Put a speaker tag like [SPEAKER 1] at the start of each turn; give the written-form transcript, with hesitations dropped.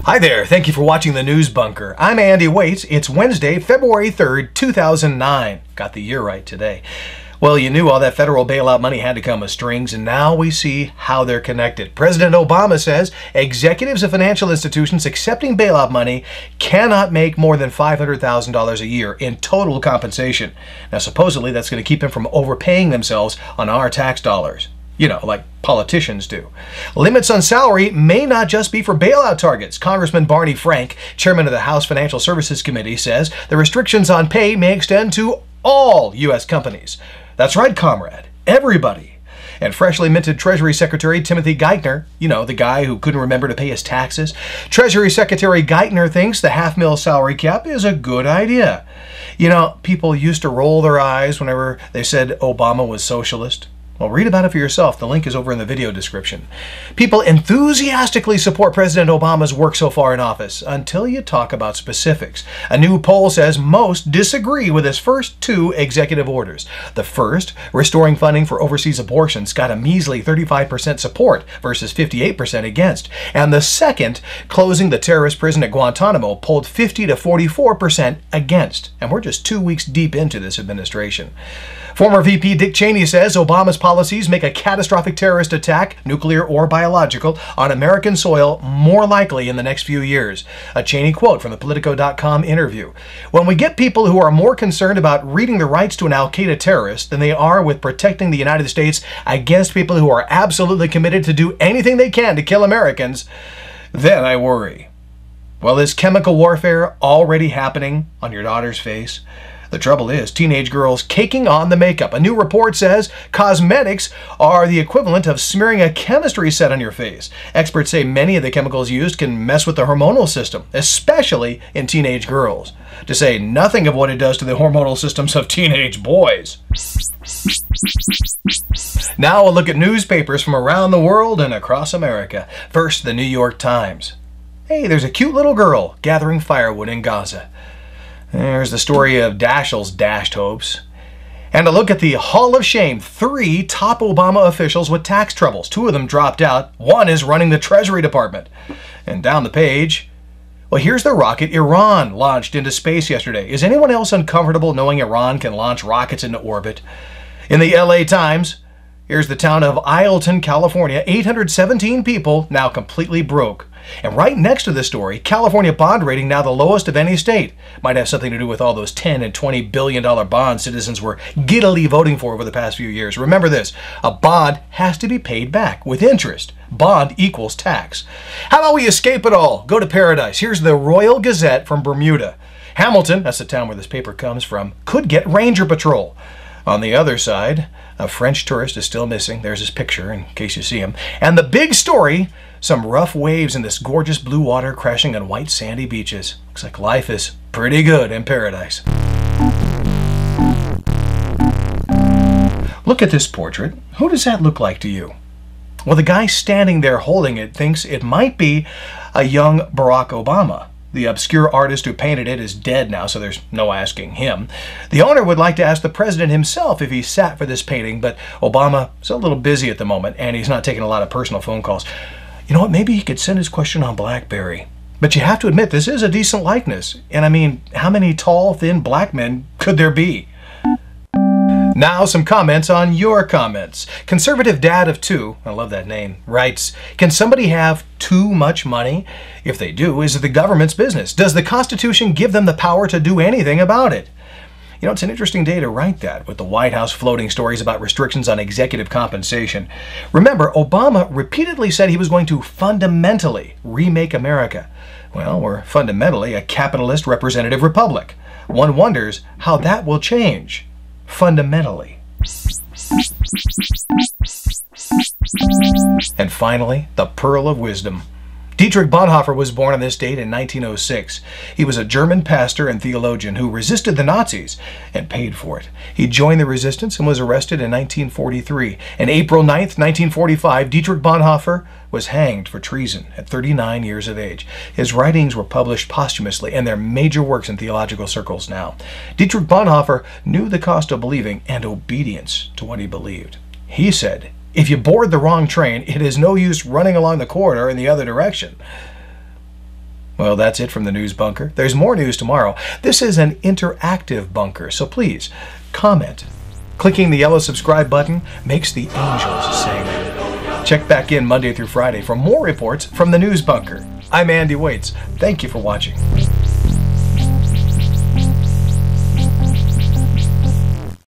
[SPEAKER 1] Hi there, thank you for watching the News Bunker. I'm Andy Waits. It's Wednesday, February 3rd, 2009. Got the year right today. Well, you knew all that federal bailout money had to come with strings, and now we see how they're connected. President Obama says executives of financial institutions accepting bailout money cannot make more than $500,000 a year in total compensation. Now, supposedly, that's going to keep them from overpaying themselves on our tax dollars. You know, like politicians do. Limits on salary may not just be for bailout targets. Congressman Barney Frank, chairman of the House Financial Services Committee, says the restrictions on pay may extend to all U.S. companies. That's right, comrade. Everybody. And freshly minted Treasury Secretary Timothy Geithner, you know, the guy who couldn't remember to pay his taxes, Treasury Secretary Geithner thinks the half-mil salary cap is a good idea. You know, people used to roll their eyes whenever they said Obama was socialist. Well, read about it for yourself. The link is over in the video description. People enthusiastically support President Obama's work so far in office, until you talk about specifics. A new poll says most disagree with his first two executive orders. The first, restoring funding for overseas abortions, got a measly 35% support versus 58% against. And the second, closing the terrorist prison at Guantanamo, polled 50 to 44% against. And we're just 2 weeks deep into this administration. Former VP Dick Cheney says Obama's policies make a catastrophic terrorist attack, nuclear or biological, on American soil more likely in the next few years. A Cheney quote from the Politico.com interview. When we get people who are more concerned about reading the rights to an al-Qaeda terrorist than they are with protecting the United States against people who are absolutely committed to do anything they can to kill Americans, then I worry. Well, is chemical warfare already happening on your daughter's face? The trouble is, teenage girls caking on the makeup. A new report says cosmetics are the equivalent of smearing a chemistry set on your face. Experts say many of the chemicals used can mess with the hormonal system, especially in teenage girls. To say nothing of what it does to the hormonal systems of teenage boys. Now a look at newspapers from around the world and across America. First, the New York Times. Hey, there's a cute little girl gathering firewood in Gaza. There's the story of Dashiell's dashed hopes. And a look at the Hall of Shame. 3 top Obama officials with tax troubles. 2 of them dropped out. 1 is running the Treasury Department. And down the page, well, here's the rocket Iran launched into space yesterday. Is anyone else uncomfortable knowing Iran can launch rockets into orbit? In the LA Times, here's the town of Ileton, California. 817 people now completely broke. And right next to this story, California bond rating now the lowest of any state. Might have something to do with all those $10 and $20 billion bonds citizens were giddily voting for over the past few years. Remember this, a bond has to be paid back with interest. Bond equals tax. How about we escape it all? Go to paradise. Here's the Royal Gazette from Bermuda. Hamilton, that's the town where this paper comes from, could get Ranger Patrol. On the other side, a French tourist is still missing. There's his picture in case you see him. And the big story, some rough waves in this gorgeous blue water crashing on white sandy beaches. Looks like life is pretty good in paradise. Look at this portrait. Who does that look like to you? Well, the guy standing there holding it thinks it might be a young Barack Obama. The obscure artist who painted it is dead now, so there's no asking him. The owner would like to ask the president himself if he sat for this painting, but Obama is a little busy at the moment, and he's not taking a lot of personal phone calls. You know what, maybe he could send his question on BlackBerry. But you have to admit, this is a decent likeness. And I mean, how many tall, thin black men could there be? Now some comments on your comments. Conservative Dad of 2, I love that name, writes, can somebody have too much money? If they do, is it the government's business? Does the Constitution give them the power to do anything about it? You know, it's an interesting day to write that, with the White House floating stories about restrictions on executive compensation. Remember, Obama repeatedly said he was going to fundamentally remake America. Well, we're fundamentally a capitalist representative republic. One wonders how that will change. Fundamentally. And finally, the pearl of wisdom. Dietrich Bonhoeffer was born on this date in 1906. He was a German pastor and theologian who resisted the Nazis and paid for it. He joined the resistance and was arrested in 1943. On April 9th, 1945, Dietrich Bonhoeffer was hanged for treason at 39 years of age. His writings were published posthumously, and they're major works in theological circles now. Dietrich Bonhoeffer knew the cost of believing and obedience to what he believed. He said, if you board the wrong train, it is no use running along the corridor in the other direction. Well, that's it from the News Bunker. There's more news tomorrow. This is an interactive bunker, so please comment. Clicking the yellow subscribe button makes the angels sing. Check back in Monday through Friday for more reports from the News Bunker. I'm Andy Waits. Thank you for watching.